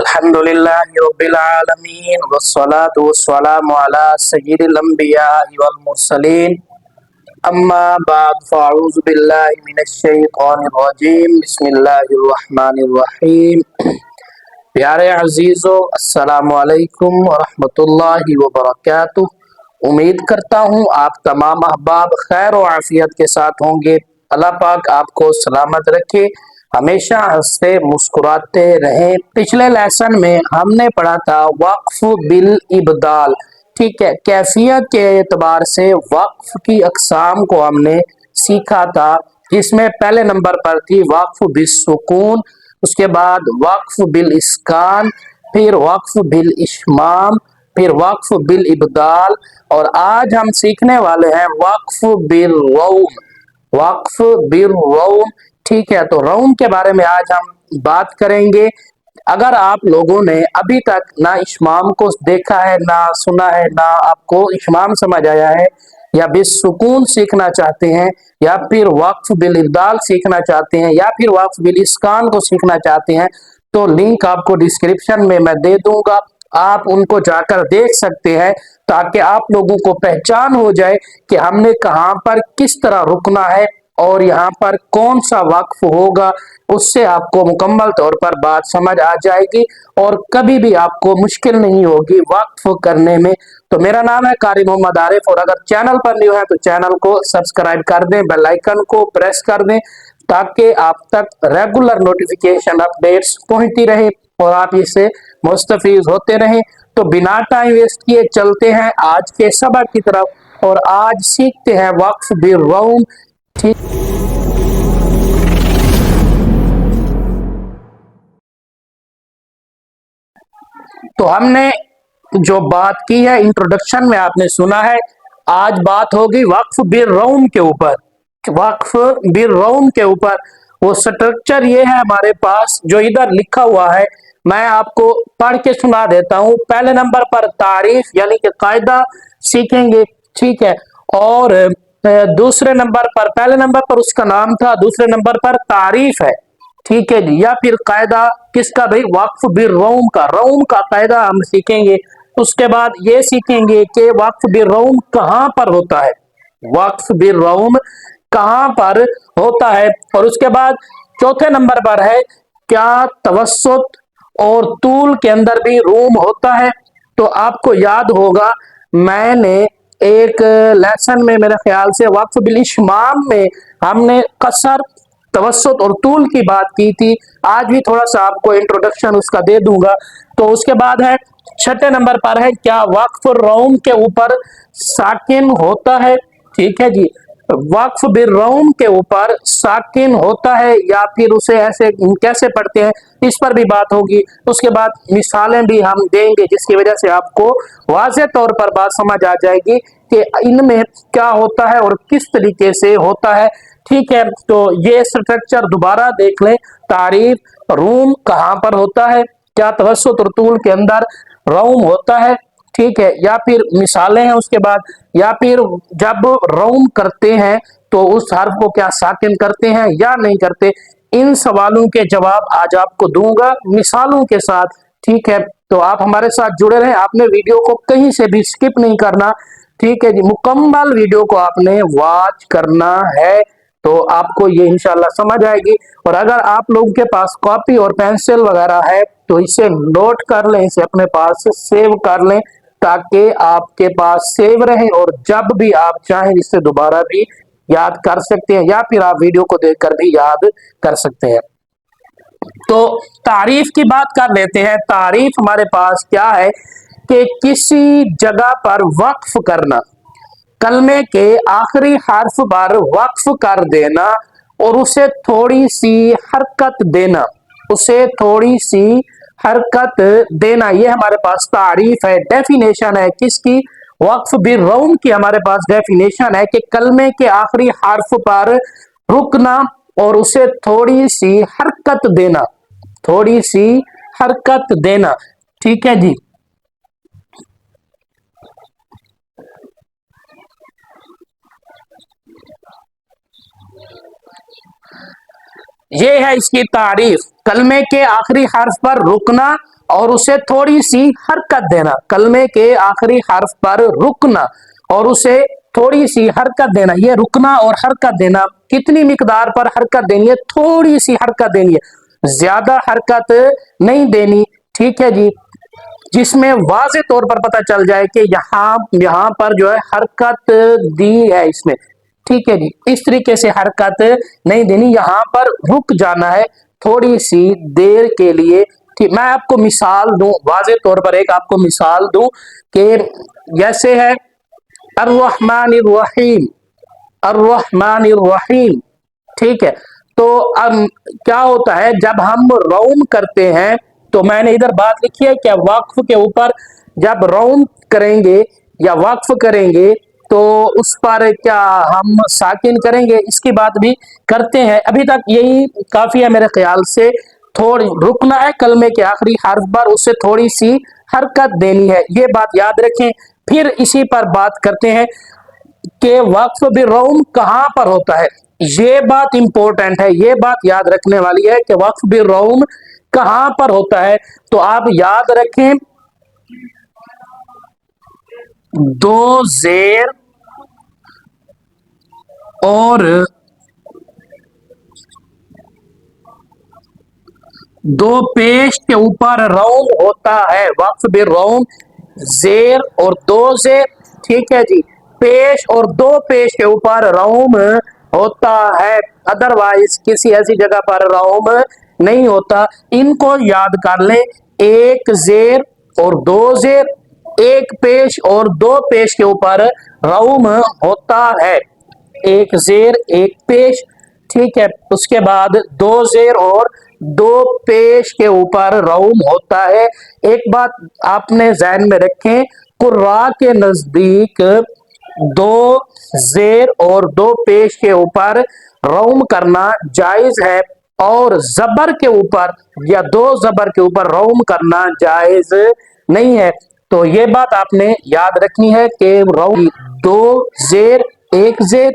अल्हम्दुलिल्लाहि रब्बिल आलमीन वस्सलातु वस्सलामु अला सय्यिदिल अंबियाइ वल मुरसलीन अम्मा बाद फ़अऊज़ु बिल्लाहि मिनश शैतानिर रजीम बिस्मिल्लाहिर रहमानिर रहीम। प्यारे अजीजों, अस्सलामु अलैकुम व रहमतुल्लाहि व बरकातुहू। उम्मीद करता हूँ आप तमाम अहबाब खैर और आफियत के साथ होंगे। अल्लाह पाक आपको सलामत रखे, हमेशा हंसते मुस्कुराते रहें। पिछले लेसन में हमने पढ़ा था वक्फ बिल इबदाल। ठीक है, कैफियत के एतबार से वक्फ की अकसाम को हमने सीखा था, जिसमें पहले नंबर पर थी वक्फ बिस्सुकून, उसके बाद वक्फ बिल इस्कान, फिर वक्फ बिल इश्माम, फिर वक्फ बिल इबदाल, और आज हम सीखने वाले हैं वक्फ बिल रौम। वक्फ बिल रौम। ठीक है, तो रौम के बारे में आज हम बात करेंगे। अगर आप लोगों ने अभी तक ना इश्माम को देखा है, ना सुना है, ना आपको इश्माम समझ आया है, या बिस्सुकून सीखना चाहते हैं, या फिर वक्फ बिल इब्दाल सीखना चाहते हैं, या फिर वक्फ बिल इस्कान को सीखना चाहते हैं, तो लिंक आपको डिस्क्रिप्शन में मैं दे दूंगा। आप उनको जाकर देख सकते हैं, ताकि आप लोगों को पहचान हो जाए कि हमने कहाँ पर किस तरह रुकना है और यहाँ पर कौन सा वक्फ होगा। उससे आपको मुकम्मल तौर पर बात समझ आ जाएगी और कभी भी आपको मुश्किल नहीं होगी वक्फ करने में। तो मेरा नाम है कारी मोहम्मद आरिफ, और अगर चैनल पर न्यू है तो चैनल को सब्सक्राइब कर दें, बेल आइकन को प्रेस कर दें, ताकि आप तक रेगुलर नोटिफिकेशन अपडेट्स पहुंचती रहे और आप इससे मुस्तफीज होते रहें। तो बिना टाइम वेस्ट किए चलते हैं आज के सबक की तरफ, और आज सीखते हैं वक्फ बिल रौम। ठीक, तो हमने जो बात की है इंट्रोडक्शन में आपने सुना है, आज बात होगी वक्फ बिल रौम के ऊपर। वक्फ बिल रौम के ऊपर वो स्ट्रक्चर ये है हमारे पास जो इधर लिखा हुआ है, मैं आपको पढ़ के सुना देता हूं। पहले नंबर पर तारीफ यानी कि कायदा सीखेंगे। ठीक है, और दूसरे नंबर पर, पहले नंबर पर उसका नाम था, दूसरे नंबर पर तारीफ है। ठीक है जी, या फिर कायदा किसका भाई, वक्फ बिल रौम का। रौम का कायदा हम सीखेंगे। उसके बाद ये सीखेंगे कि वक्फ बिल रौम कहाँ पर होता है, वक्फ बिल रौम कहाँ पर होता है। और उसके बाद चौथे नंबर पर है क्या तवस्सुत और तूल के अंदर भी रूम होता है। तो आपको याद होगा मैंने एक लेसन में, मेरे ख्याल से वक्फ बिल इश्माम में, हमने कसर तवस्सुत और तूल की बात की थी। आज भी थोड़ा सा आपको इंट्रोडक्शन उसका दे दूंगा। तो उसके बाद है छठे नंबर पर है क्या वक्फ रौम के ऊपर साकिन होता है। ठीक है जी, वक्फ बिल रौम के ऊपर साकिन होता है या फिर उसे ऐसे कैसे पढ़ते हैं, इस पर भी बात होगी। उसके बाद मिसालें भी हम देंगे, जिसकी वजह से आपको वाज़ेह तौर पर बात समझ आ जाएगी कि इनमें क्या होता है और किस तरीके से होता है। ठीक है, तो ये स्ट्रक्चर दोबारा देख लें। तारीफ, रूम कहाँ पर होता है, क्या तवस्सुत और तूल के अंदर रौम होता है। ठीक है, या फिर मिसालें हैं उसके बाद, या फिर जब रौम करते हैं तो उस हर्फ को क्या साकिन करते हैं या नहीं करते। इन सवालों के जवाब आज आपको दूंगा मिसालों के साथ। ठीक है, तो आप हमारे साथ जुड़े रहें, आपने वीडियो को कहीं से भी स्किप नहीं करना। ठीक है जी, मुकम्मल वीडियो को आपने वॉच करना है, तो आपको ये इंशाल्लाह समझ आएगी। और अगर आप लोगों के पास कॉपी और पेंसिल वगैरह है तो इसे नोट कर लें, इसे अपने पास सेव कर लें, ताकि आपके पास सेव रहे और जब भी आप चाहें इसे दोबारा भी याद कर सकते हैं, या फिर आप वीडियो को देखकर भी याद कर सकते हैं। तो तारीफ की बात कर लेते हैं। तारीफ हमारे पास क्या है कि किसी जगह पर वक्फ करना, कलमे के आखिरी हर्फ पर वक्फ कर देना और उसे थोड़ी सी हरकत देना, उसे थोड़ी सी हरकत देना, ये हमारे पास तारीफ है, डेफिनेशन है किसकी, वक्फ बिल रौम की। हमारे पास डेफिनेशन है कि कलमे के आखिरी हर्फ पर रुकना और उसे थोड़ी सी हरकत देना, थोड़ी सी हरकत देना। ठीक है जी, ये है इसकी तारीफ, कलमे के आखिरी हर्फ पर रुकना और उसे थोड़ी सी हरकत देना। कलमे के आखिरी हर्फ पर रुकना और उसे थोड़ी सी हरकत देना। ये रुकना और हरकत देना, कितनी मिकदार पर हरकत देनी है? थोड़ी सी हरकत देनी है, ज्यादा हरकत नहीं देनी। ठीक है जी, जिसमें वाज़े तौर पर पता चल जाए कि यहाँ पर जो है हरकत दी है इसमें। ठीक है जी, इस तरीके से हरकत नहीं देनी, यहाँ पर रुक जाना है थोड़ी सी देर के लिए। ठीक, मैं आपको मिसाल दूं, वाज़े तौर पर एक आपको मिसाल दूं कि जैसे है अर्रहमानिर रहीम, अर्रहमानिर रहीम। ठीक है, तो अब क्या होता है जब हम रौम करते हैं, तो मैंने इधर बात लिखी है क्या, वक्फ के ऊपर जब रौम करेंगे या वक्फ करेंगे तो उस पर क्या हम साकिन करेंगे, इसकी बात भी करते हैं। अभी तक यही काफी है मेरे ख्याल से। थोड़ी रुकना है कलमे के आखिरी हर्फ पर, उससे थोड़ी सी हरकत देनी है, ये बात याद रखें। फिर इसी पर बात करते हैं कि वक्फ बिरौम कहां पर होता है। ये बात इंपॉर्टेंट है, ये बात याद रखने वाली है कि वक्फ बिरौम कहां पर होता है। तो आप याद रखें, दो जेर और दो पेश के ऊपर रौम होता है। वक्फ बिरौम जेर और दो जेर, ठीक है जी, पेश और दो पेश के ऊपर रौम होता है, अदरवाइज किसी ऐसी जगह पर रौम नहीं होता। इनको याद कर लें, एक जेर और दो जेर, एक पेश और दो पेश के ऊपर रौम होता है, एक जेर एक पेश। ठीक है, उसके बाद दो जेर और दो पेश के ऊपर रौम होता है। एक बात आपने ज़हन में रखें, कुर्रा के नजदीक दो जेर और दो पेश के ऊपर रौम करना जायज है और जबर के ऊपर या दो जबर के ऊपर रौम करना जायज नहीं है। तो ये बात आपने याद रखनी है कि रौम दो जेर एक जेर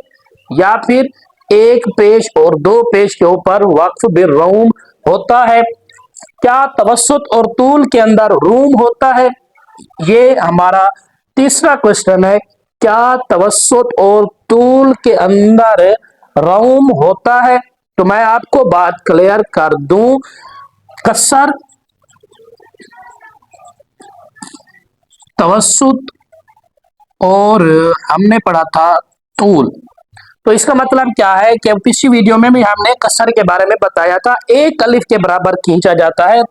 या फिर एक पेश और दो पेश के ऊपर वक्फ बिरौम होता है। क्या तवस्सुत और तूल के अंदर रूम होता है? ये हमारा तीसरा क्वेश्चन है, क्या तवस्सुत और तूल के अंदर रौम होता है? तो मैं आपको बात क्लियर कर दूं, कसर, तवस्सुत और हमने पढ़ा था तूल। तो इसका मतलब क्या है कि पिछली वीडियो में भी हमने कसर के बारे में बताया था, एक अलिफ के बराबर खींचा जाता है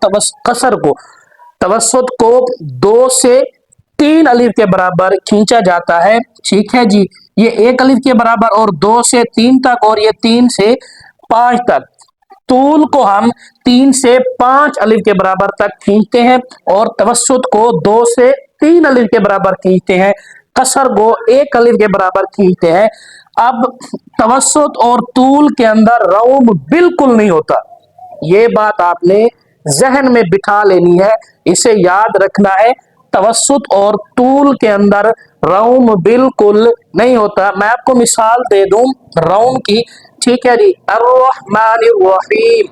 कसर को, तवस्सुत को दो से तीन अलिफ के बराबर खींचा जाता है। ठीक है जी, ये एक अलिफ के बराबर और दो से तीन तक और ये तीन से पांच तक। तूल को हम तीन से पांच अलिफ के बराबर तक खींचते हैं और तवस्सुत को दो से तीन अलिफ के बराबर खींचते हैं, कसर को एक अलिफ के बराबर खींचते हैं। अब तवस्सुत और तूल के अंदर रौम बिल्कुल नहीं होता, ये बात आपने जहन में बिठा लेनी है, इसे याद रखना है। तवस्सुत और तूल के अंदर रौम बिल्कुल नहीं होता। मैं आपको मिसाल दे दूं रौम की। ठीक है जी, अर्रहमानिर रहीम।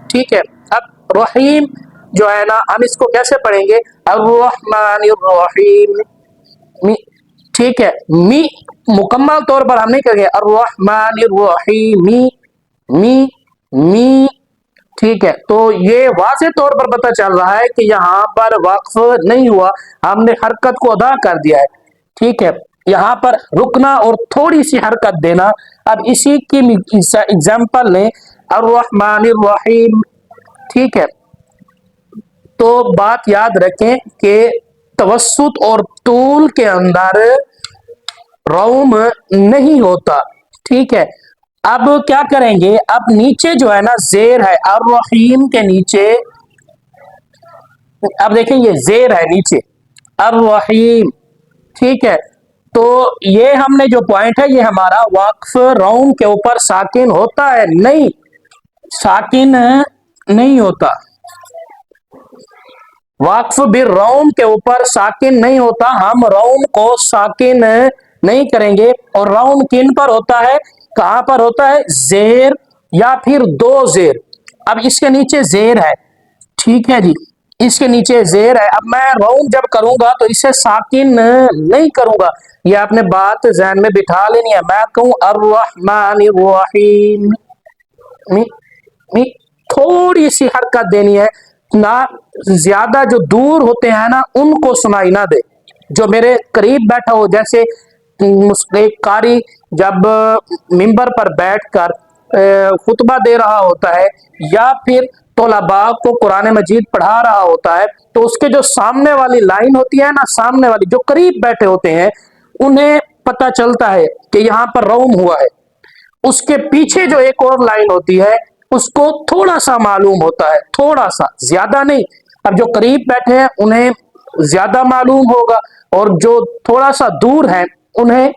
ठीक है, अब रहीम जो है ना, हम इसको कैसे पढ़ेंगे? अर्रहमानिर रहीम, ठीक है, मी मुकम्मल तौर पर हम नहीं करेंगे, अर्रहमानिर रहीम, मी मी। ठीक है, तो ये वाज़े तौर पर पता चल रहा है कि यहाँ पर वक्फ नहीं हुआ, हमने हरकत को अदा कर दिया है। ठीक है, यहाँ पर रुकना और थोड़ी सी हरकत देना। अब इसी की एग्जाम्पल लें, अर्रहमानिर रहीम। ठीक है, तो बात याद रखें कि तवस्सुत और तूल के अंदर रौम नहीं होता। ठीक है, अब क्या करेंगे, अब नीचे जो है ना जेर है, अर्रहीम के नीचे, अब देखें ये जेर है नीचे, अर्रहीम। ठीक है, तो ये हमने जो पॉइंट है, ये हमारा वक्फ रौम के ऊपर साकिन होता है? नहीं, साकिन नहीं होता, वक्फ बिर रौम के ऊपर साकिन नहीं होता। हम रौम को साकिन नहीं करेंगे। और रौम किन पर होता है, कहां पर होता है? जेर या फिर दो जेर। अब इसके नीचे जेर है, ठीक है जी, इसके नीचे जेर है। अब मैं रौम जब करूंगा तो इसे साकिन नहीं करूंगा, ये आपने बात जहन में बिठा लेनी है। मैं कहूं अर्रहमानिर्रहीम, मी, मी थोड़ी सी हरकत देनी है ना, ज्यादा जो दूर होते हैं ना उनको सुनाई ना दे, जो मेरे करीब बैठा हो। जैसे एक कारी जब मिंबर पर बैठकर खुतबा दे रहा होता है या फिर तोलबा को कुरान मजीद पढ़ा रहा होता है, तो उसके जो सामने वाली लाइन होती है ना, सामने वाली जो करीब बैठे होते हैं उन्हें पता चलता है कि यहाँ पर रौम हुआ है। उसके पीछे जो एक और लाइन होती है उसको थोड़ा सा मालूम होता है, थोड़ा सा, ज्यादा नहीं। अब जो करीब बैठे हैं उन्हें ज्यादा मालूम होगा और जो थोड़ा सा दूर है उन्हें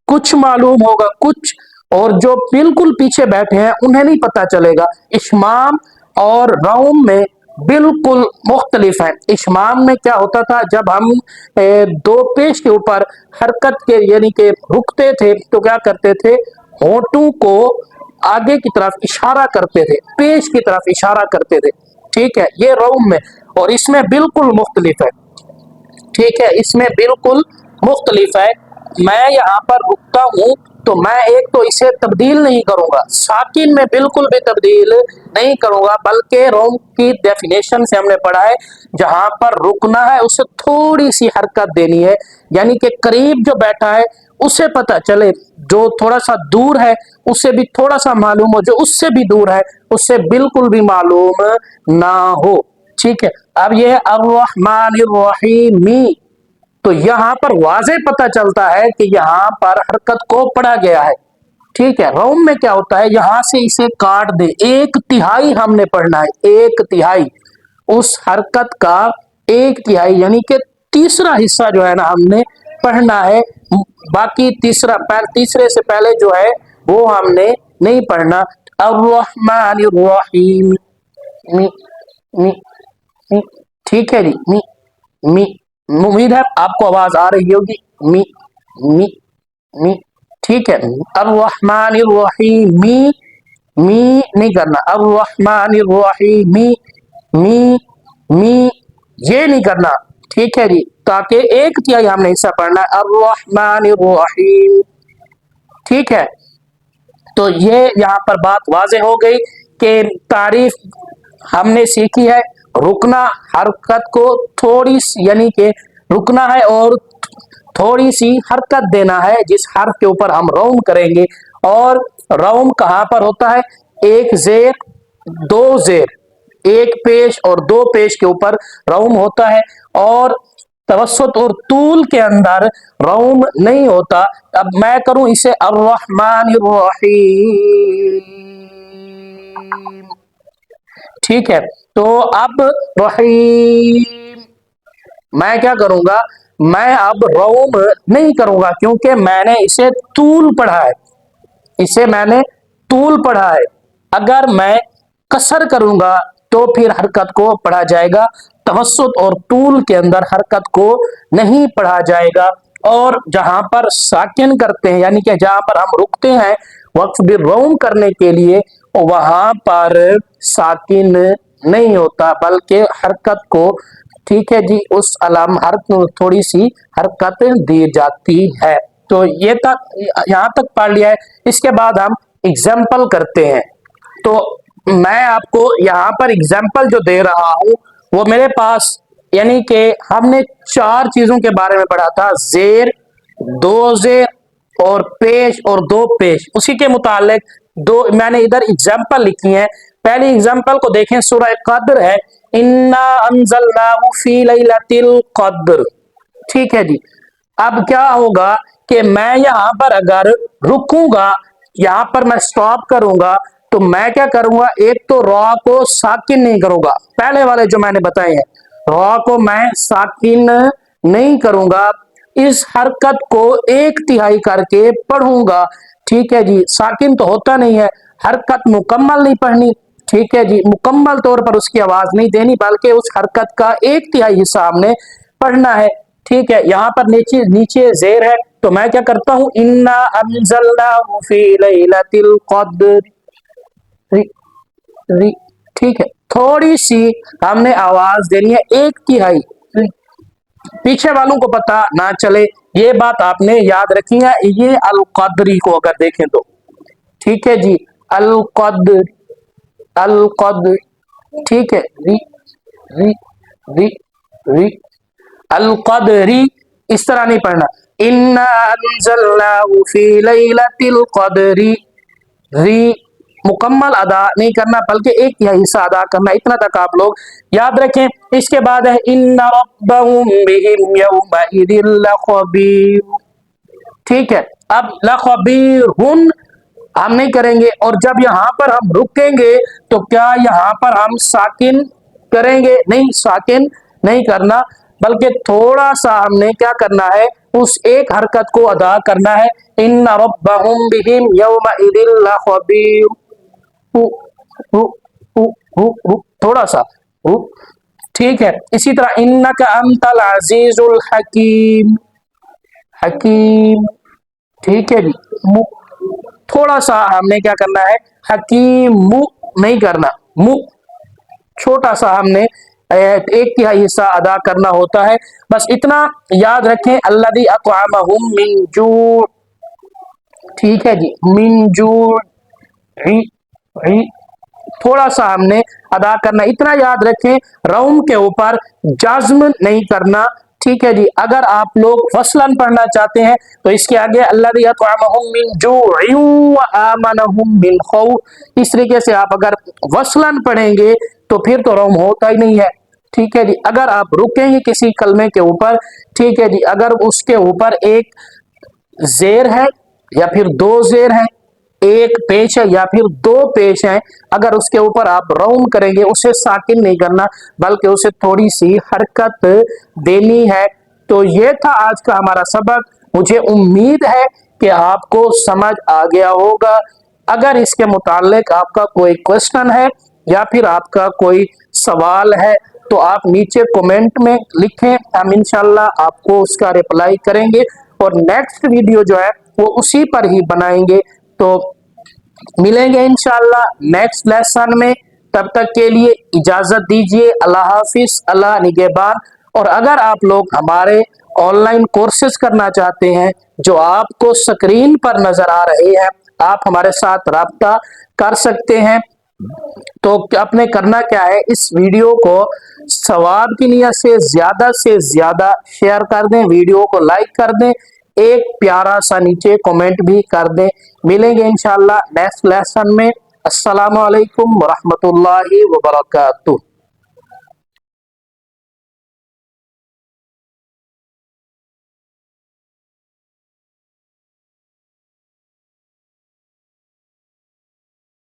कुछ मालूम होगा, कुछ। और जो बिल्कुल पीछे बैठे हैं उन्हें नहीं पता चलेगा। इशमाम और रौम में बिल्कुल मुख्तलिफ है। इशमाम में क्या होता था, जब हम दो पेश के ऊपर हरकत के यानी कि रुकते थे तो क्या करते थे, होठों को आगे की तरफ इशारा करते थे, पेश की तरफ इशारा करते थे, ठीक है। ये रौम में, और इसमें बिल्कुल मुख्तलिफ है, ठीक है, इसमें बिल्कुल मुख्तलिफ है। मैं यहाँ पर रुकता हूँ तो मैं एक तो इसे तब्दील नहीं करूंगा, साकिन में बिल्कुल भी तब्दील नहीं करूंगा, बल्कि रोम की डेफिनेशन से हमने पढ़ा है जहां पर रुकना है उसे थोड़ी सी हरकत देनी है, यानी कि करीब जो बैठा है उसे पता चले, जो थोड़ा सा दूर है उससे भी थोड़ा सा मालूम हो, जो उससे भी दूर है उससे बिल्कुल भी मालूम ना हो, ठीक है। अब ये अर्रहमानिर्रहीमी, तो यहां पर वाज़े पता चलता है कि यहां पर हरकत को पढ़ा गया है, ठीक है। रौम में क्या होता है, यहां से इसे काट दे, एक तिहाई हमने पढ़ना है, एक तिहाई उस हरकत का, एक तिहाई यानी कि तीसरा हिस्सा जो है ना हमने पढ़ना है। बाकी तीसरे से पहले जो है वो हमने नहीं पढ़ना। अर्रहमानिर्रहीम, मी, मी, मी, ठीक है जी, मी, मी, उम्मीद है आपको आवाज आ रही होगी। मी, मी, मी, ठीक है। अर्रहमानिर्रहीम, मी नहीं करना, अर्रहमानिर्रहीम, मी, मी ये नहीं करना, ठीक है जी, ताकि एक तिहाई हमने हिस्सा पढ़ना है, अर्रहमानिर्रहीम, ठीक है। तो ये यहाँ पर बात वाज़े हो गई कि तारीफ हमने सीखी है, रुकना, हरकत को थोड़ी यानी कि रुकना है और थोड़ी सी हरकत देना है जिस हर्फ के ऊपर हम रौम करेंगे। और रौम कहाँ पर होता है, एक जेर, दो जेर, एक पेश और दो पेश के ऊपर रौम होता है, और तवस्सुत और तूल के अंदर रौम नहीं होता। अब मैं करूं इसे अर्रहमानिर्रहीम, ठीक है। तो अब रहीम मैं क्या करूंगा, मैं अब रौम नहीं करूंगा क्योंकि मैंने इसे तूल पढ़ा है, इसे मैंने तूल पढ़ा है। अगर मैं कसर करूंगा तो फिर हरकत को पढ़ा जाएगा, तवस्सुत और तूल के अंदर हरकत को नहीं पढ़ा जाएगा। और जहां पर साकिन करते हैं यानी कि जहां पर हम रुकते हैं वक्फ भी रौम करने के लिए, वहां पर साकिन नहीं होता बल्कि हरकत को, ठीक है जी, उस अलाम हरकत थोड़ी सी हरकत दी जाती है। तो ये तक यहाँ तक पढ़ लिया है। इसके बाद हम एग्जाम्पल करते हैं। तो मैं आपको यहाँ पर एग्जाम्पल जो दे रहा हूं वो मेरे पास, यानी कि हमने चार चीजों के बारे में पढ़ा था, जेर, दो जेर और पेश और दो पेश। उसी के मुतालिक दो मैंने इधर एग्जाम्पल लिखी हैं। पहली एग्जाम्पल को देखें, सूरह कद्र है, इन्ना अंज़लनाहु फी लैलतिल कद्र, ठीक है जी। अब क्या होगा कि मैं यहां पर अगर रुकूंगा, यहां पर मैं स्टॉप करूंगा, तो मैं क्या करूंगा, एक तो रॉ को साकिन नहीं करूंगा, पहले वाले जो मैंने बताए हैं, रॉ को मैं साकिन नहीं करूंगा, इस हरकत को एक तिहाई करके पढ़ूंगा, ठीक है जी। साकिन तो होता नहीं है, हरकत मुकम्मल नहीं पढ़नी, ठीक है जी, मुकम्मल तौर पर उसकी आवाज नहीं देनी बल्कि उस हरकत का एक तिहाई हिस्सा हमने पढ़ना है, ठीक है। यहाँ पर नीचे नीचे जेर है, तो मैं क्या करता हूं, इन्ना अंज़लनाहु फी लैलतिल कद्र, री री। ठीक है, थोड़ी सी हमने आवाज देनी है, 1/3 री। पीछे वालों को पता ना चले, ये बात आपने याद रखी है। ये अल कदरी को अगर देखें तो, ठीक है जी, अल कदर, अल कदर। ठीक है, री री री री, अल कदरी, इस तरह नहीं पढ़ना। इन्ना अंज़लनाहु फी लैलतिल कदरी, री मुकम्मल अदा नहीं करना, बल्कि एक यह हिस्सा अदा करना, इतना तक आप लोग याद रखें। इसके बाद है इन्ना रब्बहुम बिहिम यौमइदिन लखबीर। ठीक है, अब लखबीर हम नहीं करेंगे, और जब यहां पर हम रुकेंगे तो क्या यहां पर हम साकिन करेंगे? नहीं, साकिन नहीं करना, बल्कि थोड़ा सा हमने क्या करना है, उस एक हरकत को अदा करना है। इन्ना रब्बहुम बिहिम यौमइदिन लखबीर, हु, हु, हु, हु, हु, थोड़ा सा हु। ठीक है, इसी तरह इन्नका अंतल अजीजुल हकीम, हकीम। ठीक है जी, मु, थोड़ा सा हमने क्या करना है, हकीम मु नहीं करना, मु छोटा सा हमने 1/3 हिस्सा अदा करना होता है। बस इतना याद रखें, अल्लज़ी अतअमहुम मिन जू। ठीक है जी, मिन जू, री री, थोड़ा सा हमने अदा करना, इतना याद रखें। रौम के ऊपर जज्म नहीं करना। ठीक है जी, अगर आप लोग फसलन पढ़ना चाहते हैं तो इसके आगे अल्लज़ी अतअमहुम मिन जूइन व आमनहुम मिन खौफ, इस तरीके से आप अगर वसलन पढ़ेंगे तो फिर तो रौम होता ही नहीं है। ठीक है जी, अगर आप रुकेंगे किसी कलमे के ऊपर, ठीक है जी, अगर उसके ऊपर एक जेर है या फिर 2 जेर है, एक पेश है या फिर 2 पेश है, अगर उसके ऊपर आप रौम करेंगे, उसे साकिन नहीं करना, बल्कि उसे थोड़ी सी हरकत देनी है। तो ये था आज का हमारा सबक। मुझे उम्मीद है कि आपको समझ आ गया होगा। अगर इसके मुतालिक आपका कोई क्वेश्चन है या फिर आपका कोई सवाल है तो आप नीचे कमेंट में लिखें, हम इंशाल्लाह आपको उसका रिप्लाई करेंगे और नेक्स्ट वीडियो जो है वो उसी पर ही बनाएंगे। तो मिलेंगे इंशाल्लाह नेक्स्ट लेसन में, तब तक के लिए इजाजत दीजिए। अल्लाह हाफिज, अल्लाह निगहबान। और अगर आप लोग हमारे ऑनलाइन कोर्सेज करना चाहते हैं जो आपको स्क्रीन पर नजर आ रहे हैं, आप हमारे साथ राब्ता कर सकते हैं। तो आपने करना क्या है, इस वीडियो को सवाब की नियत से ज्यादा शेयर कर दें, वीडियो को लाइक कर दें, एक प्यारा सा नीचे कमेंट भी कर दें। मिलेंगे इंशाल्लाह नेक्स्ट लेसन में। अस्सलामु अलैकुम वरहमतुल्लाहि वबरकातुहू।